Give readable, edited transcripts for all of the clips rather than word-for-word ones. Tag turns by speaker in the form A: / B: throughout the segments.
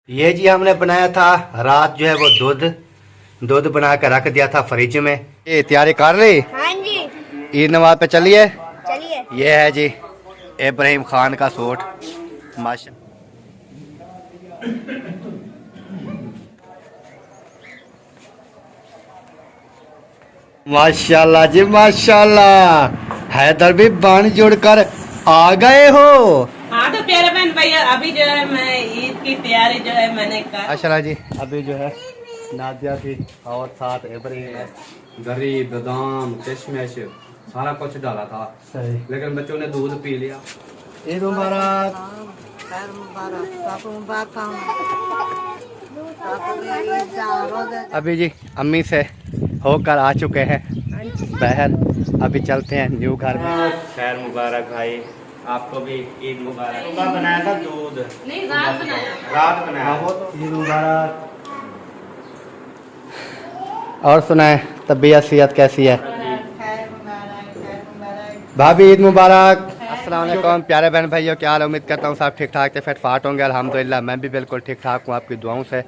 A: ये जी हमने बनाया था रात जो है वो दूध दूध बना कर रख दिया था फ्रिज में। ये तैयारी कर ली?
B: हाँ जी।
A: ईद नमाज पे चलिए।
B: चलिए।
A: ये है जी इब्राहिम खान का सूट। माशा माशाल्लाह जी माशाल्लाह। हैदर भी बाण जुड़कर आ गए हो।
C: हाँ तो प्यारे बहन भैया अभी जो है मैं ईद की तैयारी जो है मैंने कर
A: माशाल्लाह जी। अभी जो है नादिया थी और साथ इब्राहिम है।
D: गरी बादाम किशमिश सारा कुछ डाला था,
A: सही।
D: लेकिन बच्चों ने दूध पी लिया।
A: ईद मुबारक। अभी जी अम्मी से होकर आ चुके हैं बहर। अभी चलते हैं न्यू घर में। खैर मुबारक भाई, आपको भी ईद मुबारक। सुबह बनाया था दूध,
C: नहीं रात बनाया।
A: रात बनाया। ईद मुबारक। और सुनाए तबीयत सेहत कैसी है? भाभी ईद मुबारक। अस्सलाम वालेकुम प्यारे बहन भाइयों, क्या हाल? उम्मीद करता हूँ सब ठीक ठाक से फिट फाट होंगे। अल्हम्दुलिल्लाह मैं भी बिल्कुल ठीक ठाक हूँ आपकी दुआओं से।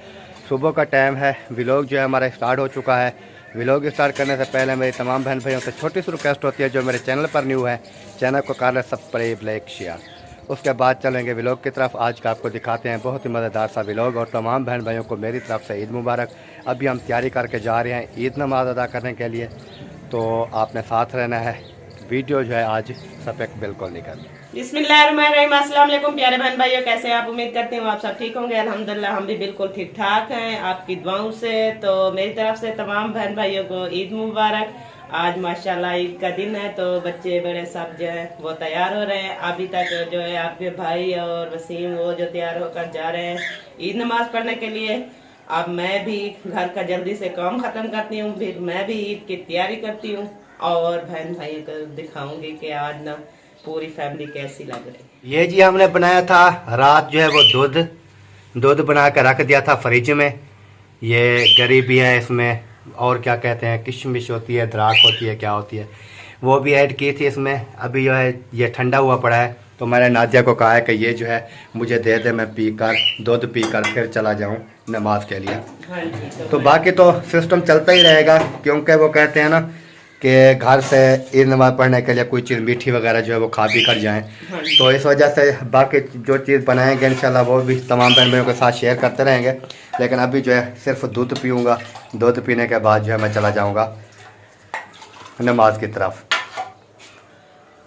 A: सुबह का टाइम है, व्लॉग जो है हमारा स्टार्ट हो चुका है। व्लॉग स्टार्ट करने से पहले मेरी तमाम बहन भाइयों से छोटी सी रिक्वेस्ट होती है, जो मेरे चैनल पर न्यू है चैनल को कर ले सब्सक्राइब लाइक शेयर। उसके बाद चलेंगे व्लॉग की तरफ। आज का आपको दिखाते हैं बहुत ही मज़ेदार सा व्लॉग। और तमाम बहन भाइयों को मेरी तरफ से ईद मुबारक। अभी हम तैयारी करके जा रहे हैं ईद नमाज अदा करने के लिए, तो आपने साथ रहना है। वीडियो जो है आज सपेक्ट बिल्कुल नहीं करनी।
C: बिस्मिल्लाहिर्रहमानिर्रहीम। अस्सलाम वालेकुम प्यारे बहन भाइयों, कैसे हैं आप? उम्मीद करते हैं आप सब ठीक होंगे। अल्हम्दुलिल्लाह हम भी बिल्कुल ठीक ठाक हैं आपकी दुआओं से। तो मेरी तरफ से तमाम बहन भाइयों को ईद मुबारक। आज माशाल्लाह ईद का दिन है, तो बच्चे बड़े सब जो है वो तैयार हो रहे हैं। अभी तक जो है आपके भाई और वसीम वो जो तैयार होकर जा रहे हैं ईद नमाज पढ़ने के लिए। अब मैं भी घर का जल्दी से काम खत्म करती हूँ, फिर मैं भी ईद की तैयारी करती हूँ और बहन भाइयों को दिखाऊंगी कि आज ना पूरी फैमिली कैसी लग रही।
A: ये जी हमने बनाया था रात जो है वो दूध बना कर रख दिया था फ्रिज में। ये गरीबी है इसमें, और क्या कहते हैं, किशमिश होती है, द्राख होती है, क्या होती है, वो भी ऐड की थी इसमें। अभी जो है ये ठंडा हुआ पड़ा है, तो मैंने नादिया को कहा है कि ये जो है मुझे दे दे, मैं पीकर दूध पीकर फिर चला जाऊं नमाज के लिए।
C: हाँ जी,
A: तो बाकी तो सिस्टम चलता ही रहेगा, क्योंकि वो कहते हैं ना कि घर से ईद नमाज पढ़ने के लिए कोई चीज़ मीठी वगैरह जो है वो खा भी कर जाएं। तो इस वजह से बाकी जो चीज़ बनाएंगे इंशाल्लाह वो भी तमाम बहन भाइयों के साथ शेयर करते रहेंगे। लेकिन अभी जो है सिर्फ दूध पीऊँगा, दूध पीने के बाद जो है मैं चला जाऊँगा नमाज की तरफ।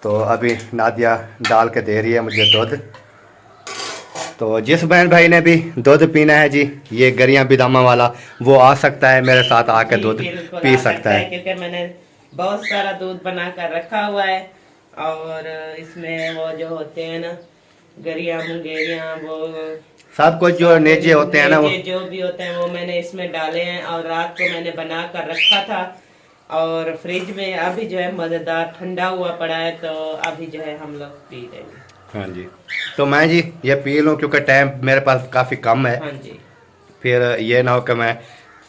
A: तो अभी नादिया डाल के दे रही है मुझे दूध। तो जिस बहन भाई ने भी दूध पीना है जी, ये गरियां बिदामा वाला, वो आ सकता है मेरे साथ आके दूध पी सकता है।
C: क्योंकि मैंने बहुत सारा दूध बना कर रखा हुआ है और इसमें वो जो होते हैं ना गरिया मुंगेरिया, वो
A: सब कुछ जो नेजे होते हैं ना, वो
C: जो भी होते हैं वो मैंने इसमें डाले हैं और रात को मैंने बना कर रखा था और फ्रिज में अभी जो है मजेदार ठंडा हुआ पड़ा है, तो अभी जो है हम लोग पी रहे हैं।
A: हाँ जी। तो मैं जी ये पी लूँ क्योंकि टाइम मेरे पास काफ़ी कम है।
C: हाँ जी,
A: फिर ये ना हो कि मैं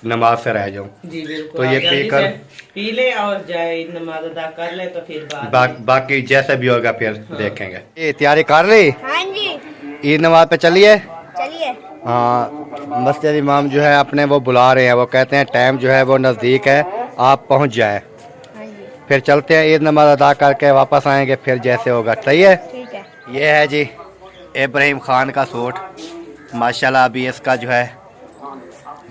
A: नमाज से रह जाऊँ।
C: जी बिल्कुल।
A: तो ये
C: आप जल्दी
A: पीकर
C: से पी ले और जाए नमाज अदा कर ले, तो फिर बाद
A: बाकी जैसा भी होगा फिर
C: हाँ।
A: देखेंगे। ये तैयारी कर ली?
B: हाँ जी।
A: ईद नमाज पे चलिए।
B: चलिए।
A: हाँ, मस्जिद इमाम जो है अपने वो बुला रहे हैं, वो कहते हैं टाइम जो है वो नज़दीक है, आप पहुँच जाए।
B: हाँ जी।
A: फिर चलते हैं, ईद नमाज अदा करके वापस आएंगे, फिर जैसे होगा। सही है?
B: ठीक है।
A: ये है जी इब्राहिम खान का सूट। माशाल्लाह अभी इसका जो है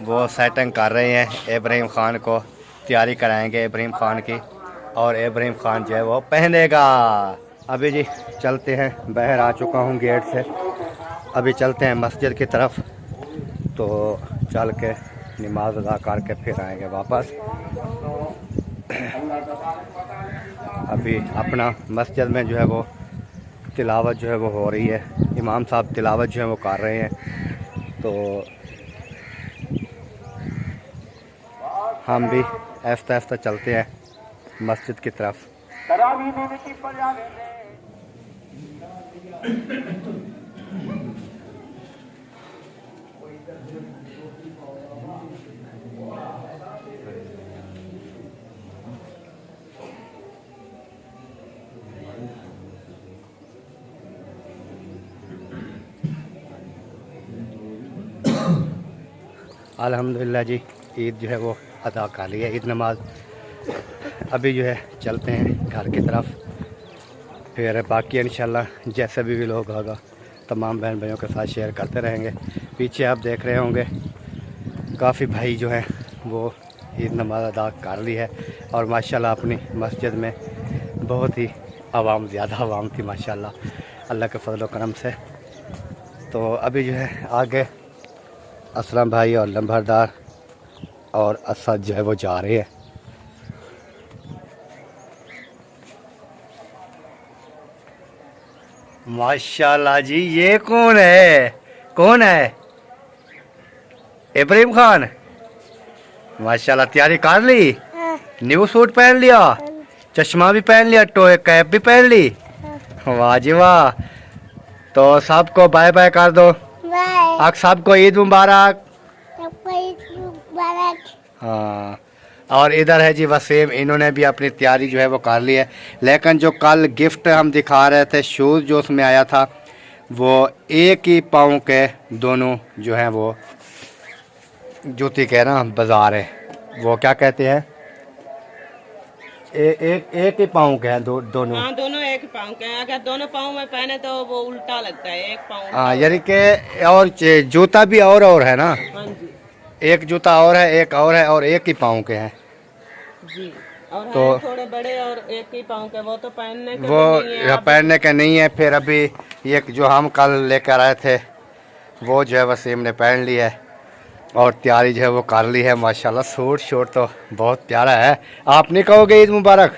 A: वो सेटिंग कर रहे हैं। इब्राहिम खान को तैयारी कराएंगे इब्राहिम खान की, और इब्राहिम खान जो है वो पहनेगा। अभी जी चलते हैं, बाहर आ चुका हूँ गेट से। अभी चलते हैं मस्जिद की तरफ, तो चल के नमाज अदा करके फिर आएंगे वापस। अभी अपना मस्जिद में जो है वो तिलावत जो है वो हो रही है, इमाम साहब तिलावत जो है वो कर रहे हैं। तो हम भी आहिस्ता आहिस्ता चलते हैं मस्जिद की तरफ। अल्हम्दुलिल्लाह जी, ईद जो है वो अदा कर ली है, ईद नमाज। अभी जो है चलते हैं घर की तरफ, फिर बाकी इंशाल्लाह जैसे भी लोग होगा तमाम बहन भाइयों के साथ शेयर करते रहेंगे। पीछे आप देख रहे होंगे काफ़ी भाई जो हैं वो ईद नमाज अदा कर ली है, और माशाल्लाह अपनी मस्जिद में बहुत ही आवाम, ज़्यादा आवाम थी माशाल्लाह, अल्लाह के फजल व करम से। तो अभी जो है आगे असलम भाई और लम्बरदार और असद जो है वो जा रहे हैं। माशाल्लाह जी, ये कौन है? कौन है? इब्राहिम खान। माशाल्लाह, तैयारी कर ली? न्यू सूट पहन लिया, चश्मा भी पहन लिया, टोए कैप भी पहन ली? वाह जी वाह। तो सबको बाय बाय कर दो। आप सबको ईद मुबारक। हाँ, और इधर है जी वसीम, इन्होंने भी अपनी तैयारी जो है वो कर ली है। लेकिन जो कल गिफ्ट हम दिखा रहे थे, शूज़ जो उसमें आया था, वो एक ही पाँव के दोनों जो हैं वो जूती कह ना बाज़ार है, वो क्या कहते हैं, एक ही पाँव के हैं दोनों।
C: हाँ, दोनों एक पाँव के हैं। अगर दोनों पाँव में पहने तो वो उल्टा लगता है, एक पाँव।
A: हाँ, यानी कि और जूता भी और है ना।
C: हाँ जी,
A: एक जूता और है, एक और है, और एक ही पाँव के हैं
C: जी। और
A: तो
C: है थोड़े बड़े और एक ही पाँव के, वो तो पहनने के
A: वो
C: भी नहीं है।
A: पहनने के नहीं है। फिर अभी ये जो हम कल लेकर आए थे वो जो है वसीम ने पहन ली है, और तैयारी जो है वो कर ली है माशाल्लाह। सूट शूट तो बहुत प्यारा है। आप नहीं कहोगे ईद मुबारक?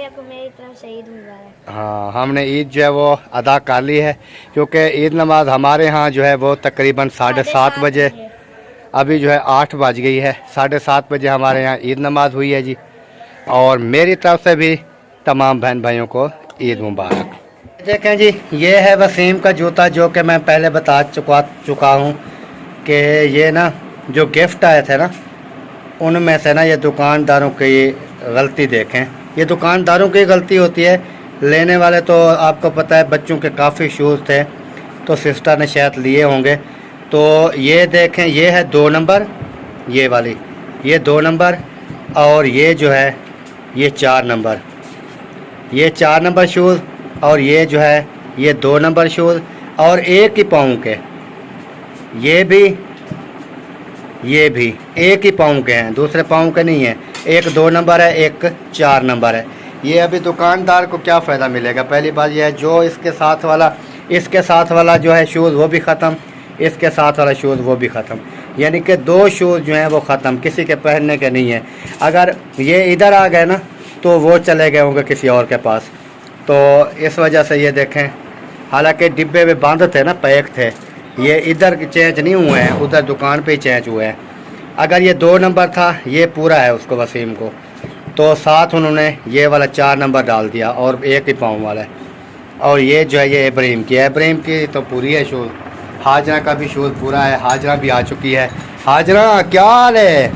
B: को मेरी तरफ से ईद मुबारक।
A: हाँ, हमने ईद जो है वो अदा कर ली है, क्योंकि ईद नमाज हमारे यहाँ जो है वो तकरीबन 7:30 बजे, अभी जो है 8 बज गई है, 7:30 बजे हमारे यहाँ ईद नमाज हुई है जी। और मेरी तरफ से भी तमाम बहन भाइयों को ईद मुबारक। देखें जी, ये है वसीम का जूता, जो कि मैं पहले बता चुका हूँ कि ये ना जो गिफ्ट आए थे ना, उनमें से ना ये दुकानदारों की गलती देखें, ये दुकानदारों की गलती होती है। लेने वाले तो आपको पता है बच्चों के काफ़ी शूज़ थे, तो सिस्टर ने शायद लिए होंगे। तो ये देखें, ये है 2 नंबर, ये वाली, ये 2 नंबर, और ये जो है ये 4 नंबर, ये 4 नंबर शूज़, और ये जो है ये 2 नंबर शूज़, और एक ही पाँव के, ये भी एक ही पाँव के हैं, दूसरे पाँव के नहीं है। एक 2 नंबर है, एक 4 नंबर है। ये अभी दुकानदार को क्या फ़ायदा मिलेगा? पहली बात यह है, जो इसके साथ वाला जो है शूज़ वो भी ख़त्म, इसके साथ वाला शूज़ वो भी ख़त्म, यानी कि 2 शूज़ जो हैं वो ख़त्म, किसी के पहनने के नहीं है। अगर ये इधर आ गए ना तो वो चले गए होंगे किसी और के पास। तो इस वजह से ये देखें, हालांकि डिब्बे में बंद थे ना, पैक थे, ये इधर चेंज नहीं हुए हैं, उधर दुकान पे ही चेंज हुए हैं। अगर ये 2 नंबर था, ये पूरा है उसको वसीम को, तो साथ उन्होंने ये वाला 4 नंबर डाल दिया, और एक ही पाँव वाला है। और ये जो है ये इब्राहिम की तो पूरी है शूज़। हाजरा का भी शूज़ पूरा है, हाजरा भी आ चुकी है। हाजरा, क्या हाल है?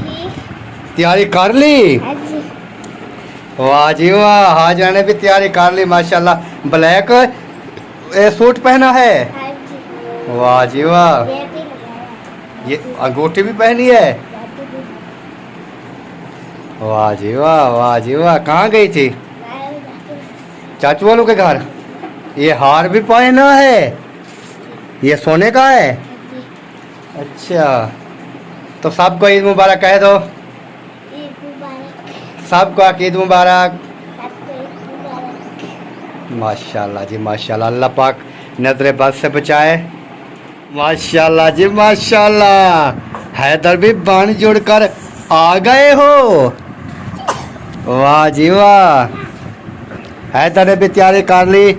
A: तैयारी कर ली? वाह जी वाह, हाजरा ने भी तैयारी कर ली माशाल्लाह। ब्लैक सूट पहना है? वाह जी वाह, ये अंगूठी भी पहनी है? वाह जी वाह, वाह जी वाह। कहाँ गई थी? चाचू वालों के घर। ये हार भी पहना है, ये सोने का है? अच्छा, तो सबको ईद मुबारक कह दो। सबको ईद मुबारक। माशाल्लाह जी माशाल्लाह, अल्लाह पाक नजर बद से बचाए। माशाल्लाह जी माशाल्लाह, हैदर भी बाण जुड़कर आ गए हो। वाह जी वाह, हैदर ने भी तैयारी कर ली,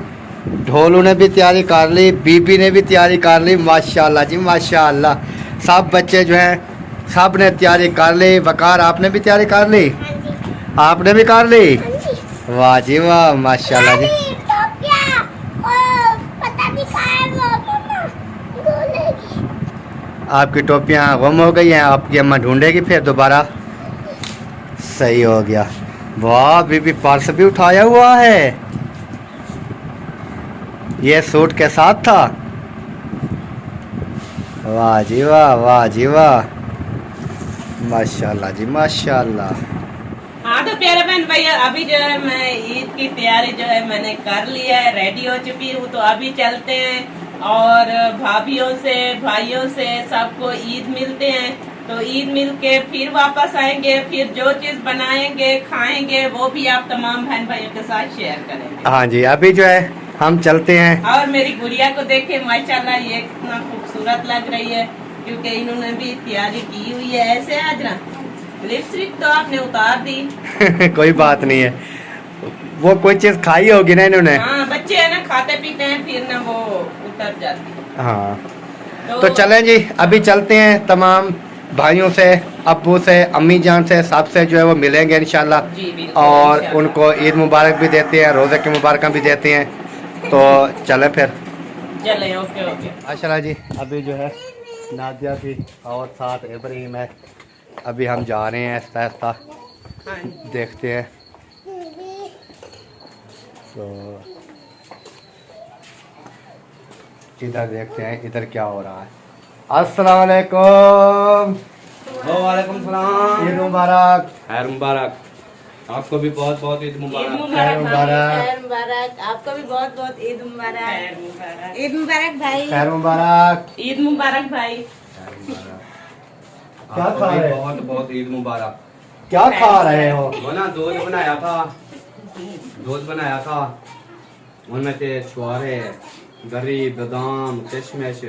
A: ढोलू ने भी तैयारी कर ली, बीबी ने भी तैयारी कर ली। माशाल्लाह जी माशाल्लाह, सब बच्चे जो हैं सब ने तैयारी कर ली। वकार, आपने भी तैयारी कर ली? आपने भी कर ली? वाह जी वाह माशाल्लाह जी। आपकी टोपियाँ गुम हो गई हैं, आपकी अम्मा ढूंढेगी फिर दोबारा। सही हो गया। वाह बीबी, पर्स भी उठाया हुआ है, ये सूट के साथ था। वाह जी वाह, वाह जी वाह, माशाल्लाह जी माशाल्लाह।
C: हाँ तो प्यारे बहन भैया, अभी जो है मैं ईद की तैयारी जो है मैंने कर लिया है, रेडी हो चुकी हूँ। तो अभी चलते हैं और भाभीयों से भाइयों से सबको ईद मिलते हैं। तो ईद मिल के फिर वापस आएंगे, फिर जो चीज बनाएंगे खाएंगे वो भी आप तमाम बहन भाइयों के साथ शेयर करेंगे।
A: हाँ जी, अभी जो है हम चलते हैं।
C: और मेरी गुड़िया को देखे माशाल्लाह, ये कितना खूबसूरत लग रही है, क्योंकि इन्होंने भी तैयारी की हुई है। ऐसे आज ना लिपस्टिक तो आपने उतार दी।
A: कोई बात नहीं है, वो कोई चीज खाई होगी ना इन्होंने।
C: हाँ, बच्चे है ना, खाते पीते हैं फिर ना वो उतर जाती है।
A: हाँ तो चलें जी, अभी चलते हैं। तमाम भाइयों से, अब्बू से, अम्मी जान से, सबसे जो है वो मिलेंगे इंशाल्लाह।
C: जी बिल्कुल,
A: और
C: इंशाल्लाह।
A: उनको ईद मुबारक भी देते हैं, रोज़े की मुबारक भी देते हैं। तो चलें फिर।
C: चले, ओके ओके।
A: माशाल्लाह जी, अभी जो है नादिया भी और साथ इब्राहिम है। अभी हम जा रहे हैं आहिस्ता आहिस्ता,
C: हाँ जी।
A: देखते हैं। तो इधर देखते हैं इधर क्या हो रहा है। अस्सलाम वालेकुम।
D: वालेकुम सलाम।
A: ईद मुबारक।
D: खैर मुबारक, आपको भी बहुत बहुत ईद
C: ईद
D: मुबारक।
A: खैर मुबारक।
B: खैर मुबारक, आपको भी बहुत बहुत ईद मुबारक।
C: खैर मुबारक।
B: ईद मुबारक भाई।
A: खैर मुबारक।
C: ईद मुबारक भाई।
A: क्या
D: आपको
A: खा
D: भी
A: रहे?
D: बहुत बहुत ईद मुबारक।
A: क्या खा रहे हो?
D: वो ना दूध बनाया था, दूध बनाया था, उनमें थे छुआरे, गरी, बादाम, किशमिश,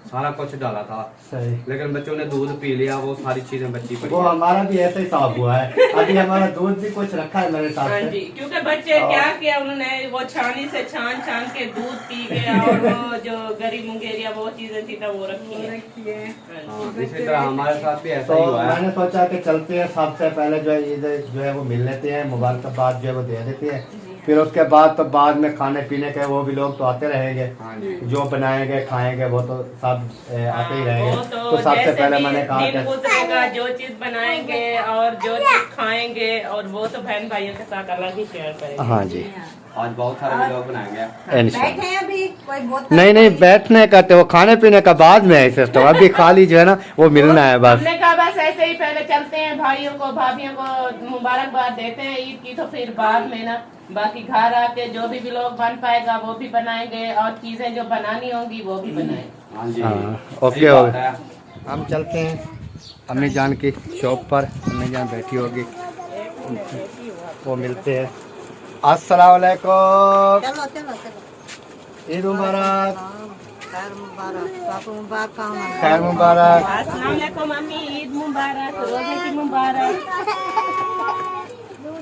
D: सारा कुछ डाला था।
A: सही।
D: लेकिन बच्चों ने दूध पी लिया, वो सारी चीजें बच्ची पड़ी।
A: वो हमारा भी ऐसे ही साफ हुआ है। अभी हमारा दूध भी कुछ रखा है मेरे साथ
C: हाँ
A: से।
C: जी, क्योंकि बच्चे क्या किया उन्होंने, वो छानी से छान छान के दूध पी गया, और वो जो गरी मुंगेरिया वो चीजें थी ना वो रखी है।
D: हाँ, इसी तरह हमारे साथ भी ऐसा
A: तो
D: ही हुआ है।
A: मैंने सोचा कि चलते हैं, सबसे पहले जो है ईद जो है वो मिल लेते हैं, मुबारकबाद जो है वो दे देते हैं। फिर उसके बाद तो बाद में खाने पीने के वो भी लोग तो आते रहेंगे,
D: हाँ जी।
A: जो बनाएंगे खाएंगे वो तो सब आते ही
C: वो
A: रहेंगे।
C: तो
A: तो सबसे
C: जैसे
A: पहले
C: भी
A: मैंने कहा
C: दिन
A: कि
C: गुजरेगा, जो चीज बनाएंगे और जो चीज खाएंगे और वो तो बहन भाइयों के साथ अलग ही शेयर करेंगे।
A: हाँ जी,
D: आज बहुत सारे लोग बनाएंगे।
A: इंशाल्लाह।
B: बैठे हैं अभी, कोई बोतल
A: नहीं नहीं, बैठने का तो वो खाने पीने का बाद में है सिस्टम। अभी खाली जो है ना वो मिलना है बस।
C: हमने कहा बस ऐसे ही पहले चलते हैं, भाइयों को भाभियों को मुबारकबाद देते हैं ईद की, तो फिर बाद में ना बाकी घर आके जो भी लोग बन पाएगा वो भी बनाएंगे, और चीजें जो बनानी होंगी वो भी बनाएंगे।
D: हाँ जी।
A: हाँ, ओके
D: सही बात है।
A: हम चलते हैं अम्मी जान की शॉप पर। अम्मी जान बैठी होगी, वो मिलते हैं। अस्सलाम वालेकुम।
B: चलो चलो चलो।
A: ईद मुबारक।
B: खैर मुबारक, आपको मुबारक का होना।
A: खैर मुबारक।
C: अस्सलाम वालेकुम मम्मी, ईद मुबारक, रोजे की मुबारक।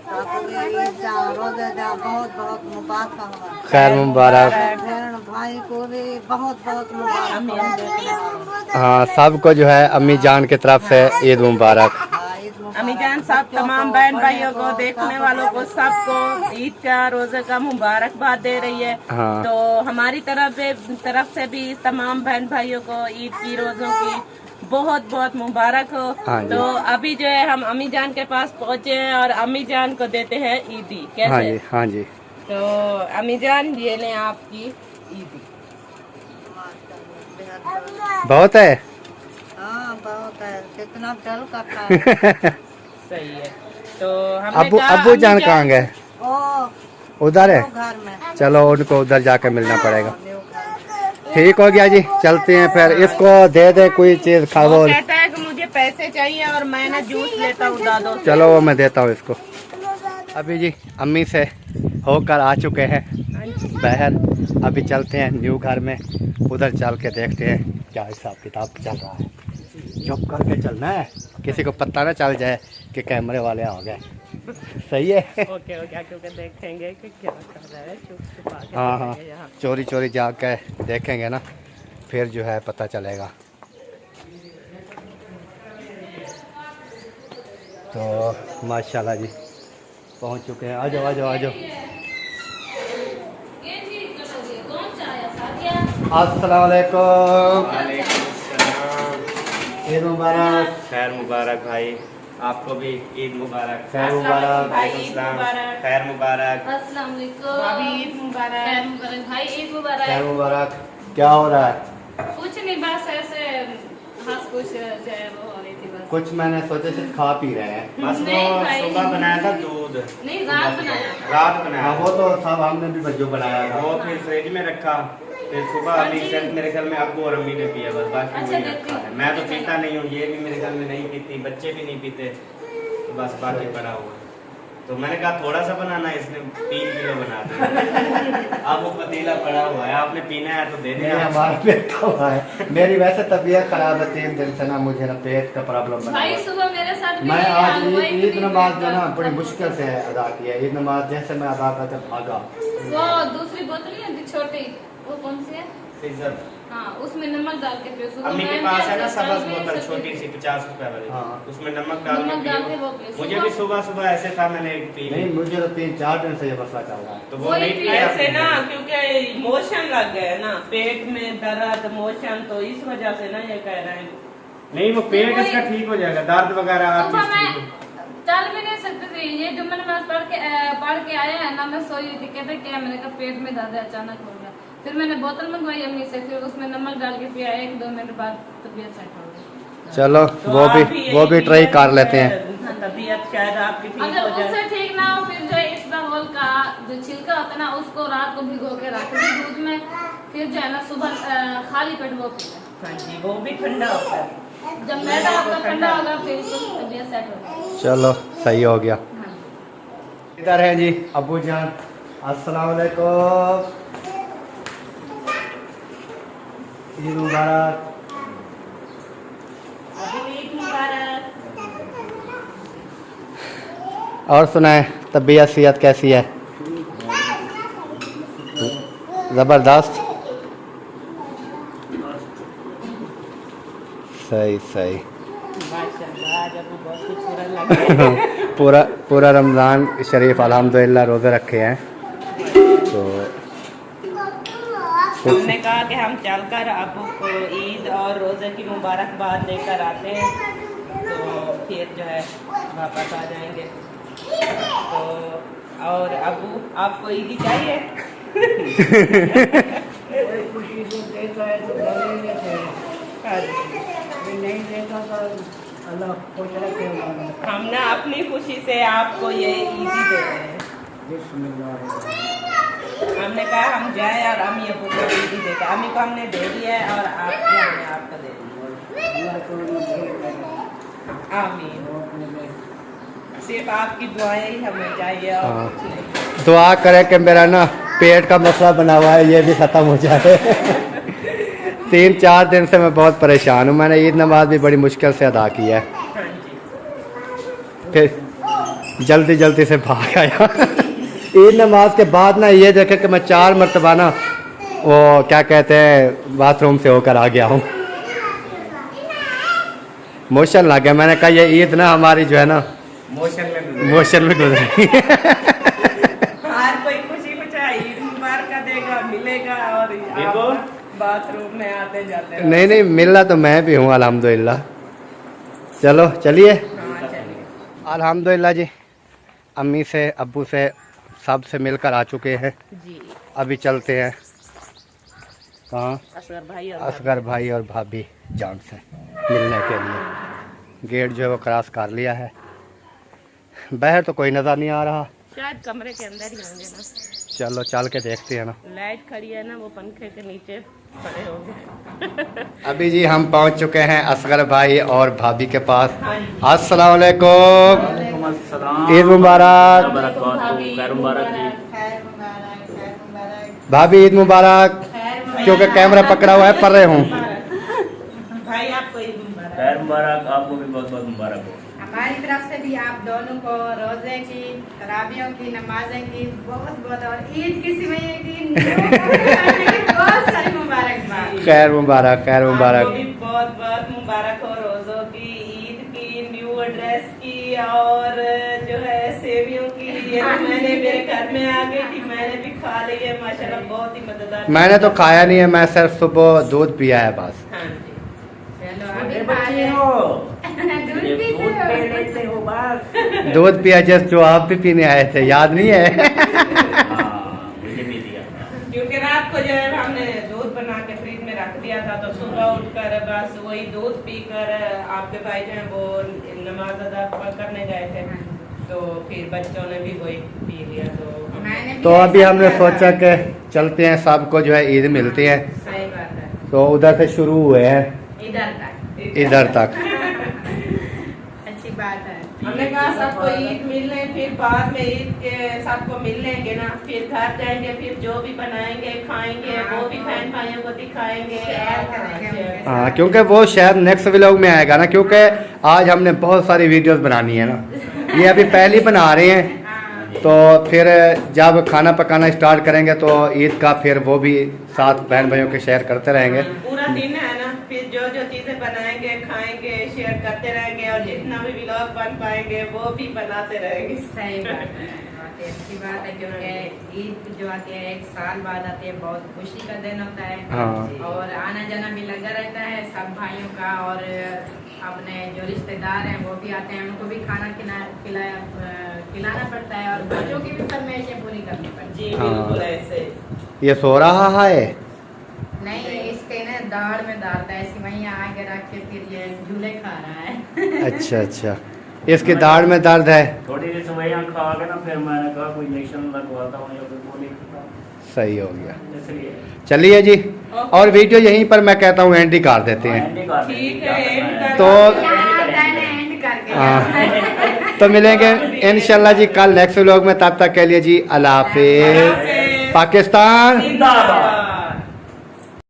B: आपको भी ईद जा, रोजा जा, बहुत बहुत मुबारक का होना।
A: खैर मुबारक।
B: बहन भाई को भी बहुत बहुत मुबारक।
A: हाँ, सबको जो है अम्मी जान की तरफ से ईद मुबारक।
C: अम्मी जान सब तमाम बहन भाइयों को, देखने वालों को, सबको ईद का रोजे का मुबारकबाद दे रही है।
A: हाँ।
C: तो हमारी तरफ से भी तमाम बहन भाइयों को ईद की रोजों की बहुत बहुत मुबारक हो।
A: हाँ जी।
C: तो अभी जो है हम अम्मी जान के पास पहुँचे हैं और अम्मी जान को देते हैं ईदी। कैसे?
A: हाँ जी, हाँ जी।
C: तो अम्मी जान ये लें आपकी ईदी।
A: बहुत है।
B: हाँ बहुत है, कितना डल का था।
C: सही है। तो हमने
A: अबू
C: कहा
A: अबू
C: अम्मी
A: जान कहाँ गए?
B: ओ
A: उधर है।
B: घर में।
A: चलो उनको उधर जाके मिलना पड़ेगा।
B: न्यू घर में।
A: ठीक हो गया जी, चलते हैं फिर। इसको दे दे कोई चीज खा
C: वो
A: वो।
C: कहता है कि मुझे पैसे चाहिए और मैं ना जूस लेता हूँ दादो से।
A: चलो वो मैं देता हूँ इसको। अभी जी अम्मी से होकर आ चुके हैं बहर। अभी चलते हैं न्यू घर में, उधर चल के देखते हैं क्या हिसाब किताब चल रहा है। चुप करके चलना है, किसी को पता ना चल जाए कि कैमरे वाले आ गए। सही है।
C: ओके ओके, क्योंकि देखेंगे कि क्या कर रहा है, चुप छुपा के
A: हाँ हाँ,
C: देखेंगे यहाँ।
A: चोरी चोरी जाके देखेंगे ना, फिर जो है पता चलेगा। तो माशाल्लाह जी पहुंच चुके हैं। आ जाओ आ जाओ आ जाओ। अस्सलाम वालेकुम। ईद मुबारक।
E: खैर मुबारक भाई, आपको भी ईद मुबारक।
A: खैर मुबारक।
C: भाई ईद मुबारक।
E: खैर मुबारक।
C: भाभी ईद मुबारक।
A: खैर मुबारक। क्या हो रहा है?
F: कुछ नहीं, बस ऐसे हंस कुछ जाए वो हो रही थी बस।
A: कुछ मैंने सोचा से खा पी रहे हैं।
E: बस वो
F: नहीं भाई।
E: सुबह बनाया था दूध,
F: नहीं, रात बनाया था।
E: रात
A: हाँ
E: बनाया
A: वो तो सब हमने भी बच्चों बनाया था।
E: वो फिर फ्रिज में रखा, फिर सुबह
F: हाँ
E: अभी
F: जी।
E: सिर्फ मेरे घर में अब्बू और अम्मी ने पिया बस, बाकी
F: अच्छा,
E: वही
F: देखती
E: रखा है।
F: हूँ।
E: मैं तो पीता नहीं हूँ, ये भी मेरे घर में नहीं पीती, बच्चे भी नहीं पीते, तो बस बाकी पड़ा हुआ है। तो मैंने कहा थोड़ा सा बनाना, इसने 3 किलो बना दिया। अब वो पतीला पड़ा हुआ है, आपने पीना है तो दे
A: नहीं,
E: देना।
A: हमारा पेट तो हुआ है। मेरी वैसे तबीयत खराब है 3 दिन से ना, मुझे ना पेट का प्रॉब्लम बना
F: भाई
A: हुआ है।
F: सुबह मेरे साथ भी
A: मैं
F: यही
A: आज
F: हाल हुआ, एक
A: ईद
F: दिन
A: नमाज जो
F: में
A: ना बड़ी
F: तब-
A: मुश्किल से अदा किया। ईद नमाज जैसे मैं अदा करके भागा।
F: वो दूसरी बोतल नहीं होती छोटी, वो कौन सी है?
E: सीजर
F: हाँ, उसमें नमक डाल के पियो। सुबह
E: अम्मी के
F: मैं
E: पास है
F: भी
E: ना
F: ऐसे
E: सबस
F: कल भी
E: बोतल
F: ऐसे
E: छोटी
F: पी-
E: सी 50 रुपए वाली,
A: हाँ।
E: उसमें नमक डाल
F: नमक डाल के वो
E: के
F: पियो।
E: मुझे भी सुबह सुबह ऐसे था, मैंने एक पी
A: नहीं, मुझे तो 3-4 दिन से ये मसला चल रहा है।
E: तो वो
F: वही
E: नहीं
F: पिया
E: पिया
C: ऐसे ना, क्योंकि मोशन लग गए ना, पेट में दर्द मोशन, तो इस वजह से ना ये कह रहे हैं।
E: नहीं, वो पेट
F: वही-
E: इसका ठीक हो जाएगा, दर्द वगैरह हर
F: सुबह
E: चीज
F: मैं
E: ठीक हो।
F: चल भी नहीं सकती थी। ये जुम्मन नमाज पढ़ के आया है ना, मैं सोई रही थी, कहते क्या, मैंने कहा पेट में दर्द है, अचानक हो गया। फिर मैंने बोतल मंगवाई अम्मी से, फिर उसमें नमक डाल के पिया, 1-2 मिनट बाद तबीयत सेट हो गई।
A: चलो
C: तो
A: वो
C: आप
A: भी
C: यही
A: ट्राई कर
C: है,
A: लेते हैं।
C: तबीयत शायद आपकी ठीक
F: अगर
C: हो जाए।
F: उससे ठीक ना हो, फिर जो है इसबगोल का जो छिलका होता है ना, उसको रात को भिगो के रख दी दूध में, फिर जो है ना सुबह खाली पेट वो पिया।
C: हाँ जी, वो भी ठंडा होता है।
F: जब मैदा आपका ठंडा होगा फिर तो तबीयत सेट हो जाएगी।
A: चलो सही हो गया।
F: हाँ जी।
A: इधर है जी अब्बू जान, अस्सलाम वालेकुम, ईद मुबारक।
C: अभी ईद मुबारक।
A: और सुनाए, तबीयत सेहत कैसी है? ज़बरदस्त, सही सही।
C: माशाल्लाह, आज अबू बहुत खूबसूरत लग रहे हैं।
A: पूरा रमज़ान शरीफ अल्हम्दुलिल्लाह रोज़े रखे हैं। तो
C: हमने कहा कि हम चलकर अबू को ईद और रोज़े की मुबारकबाद देकर आते हैं, तो फिर जो है वापस आ जाएंगे। तो और अबू, आपको ईदी चाहिए? हाँ जी। हम ना अपनी खुशी से आपको ये ईदी दे रहे हैं। हमने कहा हम जाए और अम्मी अबू को ईदी देकर, अम्मी को हमने दे दिया है और आप हमने आपको दे दिया। आमीन। सिर्फ आपकी दुआएं ही हमें चाहिए और
A: हाँ।
C: कुछ नहीं।
A: दुआ करें कि मेरा ना पेट का मसला बना हुआ है, ये भी ख़त्म हो जाए। 3-4 दिन से मैं बहुत परेशान हूँ। मैंने ईद नमाज भी बड़ी मुश्किल से अदा की है,
C: हाँ जी।
A: फिर जल्दी से भाग आया। ईद नमाज के बाद ना ये देखे कि मैं 4 मरतबा ना वो क्या कहते हैं बाथरूम से होकर आ गया हूँ। मोशन लग गया। मैंने कहा ये ईद ना हमारी जो है ना मोशन में गुजरी।
C: हर कोई खुशी खुश ईद मुबारक देगा, मिलेगा और
E: देखो।
C: आप बाथरूम में आते जाते रहो।
A: नहीं मिलना तो मैं भी हूँ अल्हम्दुलिल्लाह। चलो चलिए।
C: हाँ, चलिए।
A: अल्हम्दुलिल्लाह जी, अम्मी से अब्बू से सब से मिलकर आ चुके हैं।
C: जी,
A: अभी चलते हैं कहाँ?
C: असगर भाई
A: और भाभी जान से मिलने के लिए। गेट जो है वो क्रॉस कर लिया है। बाहर तो कोई नज़र नहीं आ रहा।
C: शायद कमरे के अंदर ही होंगे ना।
A: चलो चल के देखते हैं ना।
C: लाइट खड़ी है ना, वो पंखे के नीचे खड़े होंगे।
A: अभी जी हम पहुंच चुके हैं असगर भाई और भाभी के पास।
C: हाँ जी।
A: अस्सलाम वालेकुम, ईद मुबारक।
E: खैर मुबारक जी।
B: खैर मुबारक, खैर मुबारक।
A: भाभी ईद मुबारक। क्योंकि कैमरा पकड़ा हुआ है, पढ़ रहे हूँ।
C: भाई आपको ईद मुबारक।
E: खैर मुबारक, आपको भी बहुत बहुत मुबारक हो।
B: हमारी तरफ से भी आप दोनों को रोजे की, तरावियों की, नमाजें की बहुत बहुत और ईद की सिवैयों की बहुत सारी मुबारकबाद।
A: खैर मुबारक, खैर
C: आपको
A: मुबारक।
C: भी बहुत बहुत मुबारक हो रोजों की, ईद की, न्यू ड्रेस की और जो है सेवियों की। ये मैंने मेरे घर में आ गई थी, मैंने भी खा ली है माशाल्लाह, बहुत ही मजेदार।
A: मैंने तो खाया नहीं है, मैं सिर्फ सुबह दूध पिया है बस।
C: हाँ जी।
B: चलो अभी खा ले। दूध पीते हो?
A: दूध पिया जो आप भी पीने आए थे, याद नहीं है?
E: हाँ, मुझे भी दिया।
C: क्योंकि रात को जो है हमने दूध बना के फ्रिज में रख दिया था, तो कर बस वही दूध पीकर आपके भाई जो है वो नमाज अदा करने गए थे, तो फिर बच्चों ने भी वही पी लिया। तो
B: मैंने भी
A: तो अभी
B: ऐसा
A: हमने
B: किया।
A: सोचा कि चलते हैं, सबको जो है ईद मिलती है,
C: सही बात है,
A: तो उधर से शुरू हुए हैं
B: इधर तक
A: इधर तक।
B: अच्छी बात है।
C: हमने कहा सबको ईद मिलने, फिर बाद में ईद के सबको मिल लेंगे ना, फिर घर जाएंगे, फिर जो भी बनाएंगे खाएंगे वो भी बहन भाइयों को दिखाएंगे।
B: शेयर करेंगे।
A: हाँ, क्योंकि वो शायद नेक्स्ट व्लॉग में आएगा ना, क्योंकि आज हमने बहुत सारी वीडियोस बनानी है ना, ये अभी पहली बना रहे हैं,
B: हाँ,
A: तो फिर जब खाना पकाना स्टार्ट करेंगे तो ईद का फिर वो भी साथ बहन भाइयों के शेयर करते रहेंगे।
C: पूरा दिन है ना, फिर जो जो चीजें बनाएंगे खाएंगे शेयर करते रहेंगे, और जितना भी व्लॉग बन पाएंगे वो भी बनाते रहेंगे।
B: सही बात है, बहुत ही अच्छी बात है, क्योंकि ईद जो आती है 1 साल बाद आती है, बहुत खुशी का दिन होता है।
A: हाँ।
B: और आना जाना भी लगा रहता है सब भाइयों का, और अपने जो रिश्तेदार हैं वो भी आते हैं, उनको भी खाना खिलाना पड़ता है, और बच्चों की भी फरमाइशें पूरी करनी पड़ती
C: जी
A: हाँ।
C: बिल्कुल ऐसे।
A: ये सो रहा है,
B: है। नहीं, इसके ना दाढ़ में डालता है, सिवैयां आगे रख के फिर ये झूले खा रहा है।
A: अच्छा अच्छा, इसकी दाढ़ में दर्द है।
G: थोड़ी देर सवैयां खा के ना फिर मैंने कहा कोई इंजेक्शन लगवाता हूँ या कोई गोली खाता हूँ,
A: सही हो गया।
G: इसलिए
A: चलिए जी, और वीडियो यहीं पर मैं कहता हूँ एंड ही कर देते हैं।
G: एंड ही कर देंगे,
C: ठीक
G: क्या
C: है,
G: करना
C: एंड
G: है।
C: कर-
A: तो
B: यार, मैंने एंड करके
A: हाँ, तो मिलेंगे इंशाल्लाह जी कल नेक्स्ट व्लॉग में, तब तक के लिए जी अल्लाह हाफिज।
C: हाफिज।
A: पाकिस्तान
G: जिंदाबाद।